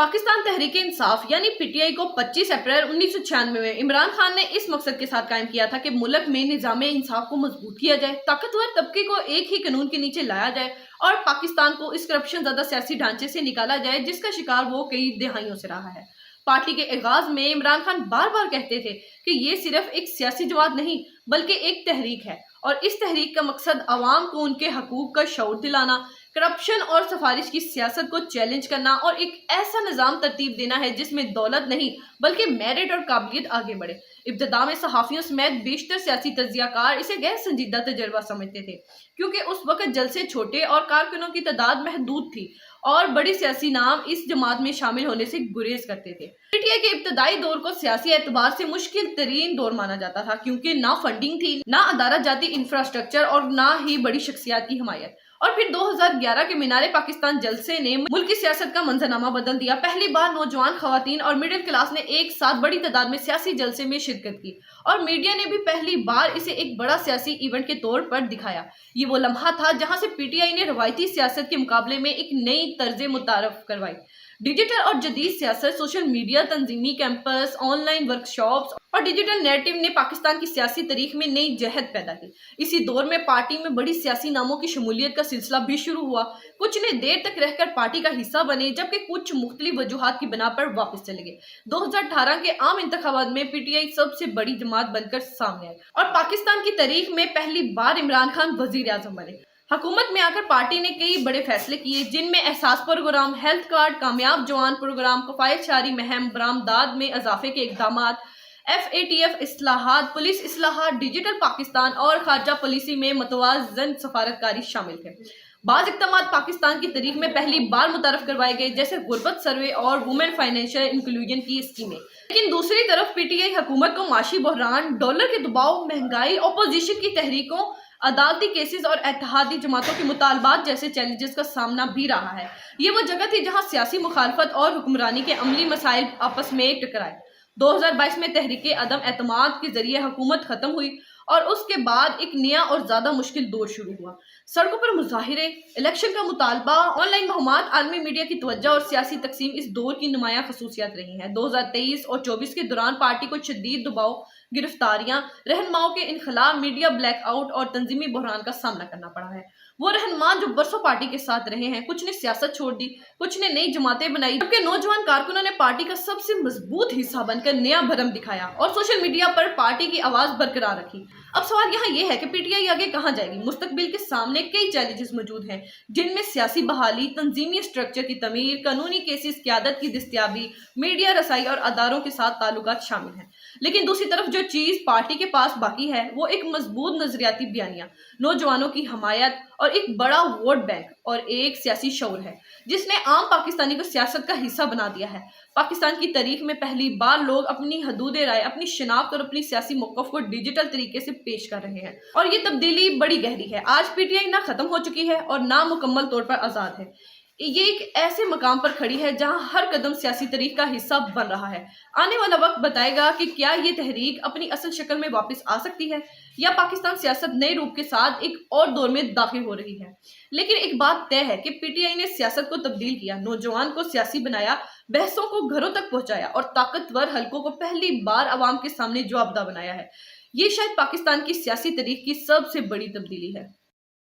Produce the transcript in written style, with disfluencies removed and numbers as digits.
पाकिस्तान तहरीक इंसाफ यानी पीटीआई को 25 अप्रैल 1996 में इमरान खान ने इस मकसद के साथ कायम किया था कि मुल्क में निजाम इंसाफ को मजबूत किया जाए, ताकतवर तबके को एक ही कानून के नीचे लाया जाए और पाकिस्तान को इस करप्शन ज़्यादा सियासी ढांचे से निकाला जाए जिसका शिकार वो कई दहाइयों से रहा है। पार्टी के आगाज में इमरान खान बार बार कहते थे कि ये सिर्फ एक सियासी जमात नहीं बल्कि एक तहरीक है और इस तहरीक का मकसद अवाम को उनके हकूक का शऊर दिलाना, करप्शन और सिफारिश की सियासत को चैलेंज करना और एक ऐसा निज़ाम तरतीब देना है जिसमें दौलत नहीं बल्कि मेरिट और काबिलियत आगे बढ़े। इब्तिदा में सहाफ़ियों समेत बेशतर सियासी तज्ज़ियाकार इसे गैर संजीदा तजर्बा समझते थे, क्योंकि उस वक्त जलसे छोटे और कारकुनों की तादाद महदूद थी और बड़ी सियासी नाम इस जमात में शामिल होने से गुरेज करते थे। पीटीआई के इब्तदाई दौर को सियासी एतबार से मुश्किल तरीन दौर माना जाता था, क्योंकि ना फंडिंग थी, ना अदारा जाती इंफ्रास्ट्रक्चर और ना ही बड़ी शख्सियात की हिमायत। और फिर 2011 के मीनारे पाकिस्तान जलसे ने मुल्क की सियासत का मंजरनामा बदल दिया। पहली बार नौजवान खवातीन और मिडिल क्लास ने एक साथ बड़ी तादाद में सियासी जलसे में शिरकत की और मीडिया ने भी पहली बार इसे एक बड़ा सियासी इवेंट के तौर पर दिखाया। ये वो लम्हा था जहां से पीटीआई ने रवायती सियासत के मुकाबले में एक नई तर्ज मुतारफ करवाई। डिजिटल और जदीद सियासत, सोशल मीडिया, तंजीमी कैंपस, ऑनलाइन वर्कशॉप्स और डिजिटल नैरेटिव ने पाकिस्तान की सियासी तारीख में नई जहद पैदा की। इसी दौर में पार्टी में बड़ी सियासी नामों की शमूलियत का सिलसिला भी शुरू हुआ। कुछ ने देर तक रहकर पार्टी का हिस्सा बने जबकि कुछ मुख्तलिफ वजूहात की बिना पर वापस चले गए। 2018 के आम इंतखाबात में पीटीआई सबसे बड़ी जमात बनकर सामने आई और पाकिस्तान की तारीख में पहली बार इमरान खान वजीर आजम बने। हुकूमत में आकर पार्टी ने कई बड़े फैसले किए, जिनमें एहसास प्रोग्राम, हेल्थ कार्ड, कामयाब जवान प्रोग्राम, कफायतशारी महम, बरामदाद में इजाफे के इकदाम, FATF इस्लाहात, पुलिस इस्लाहात, डिजिटल पाकिस्तान और खारजा पॉलिसी में मतवाजन सफारतकारी शामिल थे। बाज़ इक़दामात पाकिस्तान की तारीख में पहली बार मुतारफ करवाए गए, जैसे गुर्बत सर्वे और वुमेन फाइनेंशियल इंक्लूजन की स्कीमें। लेकिन दूसरी तरफ पीटीआई हुकूमत को माशी बहरान, डॉलर के दबाव, महंगाई, अपोजिशन की तहरीकों, अदालती केसेस और इत्तेहादी जमातों के मुतालबात जैसे चैलेंजेस का सामना भी रहा है। ये वो जगह थी जहां सियासी मुखालफत और हुक्मरानी के अमली मसाइल आपस में टकराए। 2022 में तहरीके अदम एतमाद के जरिए हुकूमत खत्म हुई और उसके बाद एक नया और ज्यादा मुश्किल दौर शुरू हुआ। सड़कों पर मुजाहिरे, इलेक्शन का मुतालबा, ऑनलाइन महमात, आलमी मीडिया की तवज्जो और सियासी तकसीम इस दौर की नुमाया खसूसियात रही हैं। 2023 और 24 के दौरान पार्टी को शदीद दबाव, गिरफ्तारियां, रहनुमाओं के इनखला, मीडिया ब्लैकआउट और तंजीमी बहरान का सामना करना पड़ा है। वो रहनुमा जो बरसों पार्टी के साथ रहे हैं, कुछ ने सियासत छोड़ दी, कुछ ने नई जमातें बनाई, जबकि नौजवान कारकुनों ने पार्टी का सबसे मजबूत हिस्सा बनकर नया भरम दिखाया और सोशल मीडिया पर पार्टी की आवाज बरकरार रखी। अब सवाल यहाँ ये है कि पीटीआई आगे कहाँ जाएगी। मुस्तकबिल के सामने कई चैलेंजेस मौजूद हैं, जिनमें सियासी बहाली, तंजीमी स्ट्रक्चर की तमीर, कानूनी केसेस, क़यादत की दस्तयाबी, मीडिया रसाई और अदारों के साथ ताल्लुकात शामिल हैं। लेकिन दूसरी तरफ जो चीज पार्टी के पास बाकी है वो एक मजबूत नजरियाती बयानिया, नौजवानों की हमायत और एक बड़ा वोट बैंक और एक सियासी शऊर है, जिसने आम पाकिस्तानी को सियासत का हिस्सा बना दिया है। पाकिस्तान की तारीख में पहली बार लोग अपनी हदूद राय, अपनी शिनाख्त और अपनी सियासी मौक़िफ़ को डिजिटल तरीके से पेश कर रहे हैं और ये तब्दीली बड़ी गहरी है। आज पीटीआई ना खत्म हो चुकी है और ना मुकम्मल तौर पर आज़ाद है। ये एक ऐसे मकाम पर खड़ी है जहां हर कदम सियासी तारीख का हिस्सा बन रहा है। आने वाला वक्त बताएगा कि क्या ये तहरीक अपनी असल शक्ल में वापस आ सकती है या पाकिस्तान सियासत नए रूप के साथ एक और दौर में दाखिल हो रही है। लेकिन एक बात तय है कि पीटीआई ने सियासत को तब्दील किया, नौजवान को सियासी बनाया, बहसों को घरों तक पहुंचाया और ताकतवर हलकों को पहली बार अवाम के सामने जवाबदा बनाया है। ये शायद पाकिस्तान की सियासी तारीख की सबसे बड़ी तब्दीली है।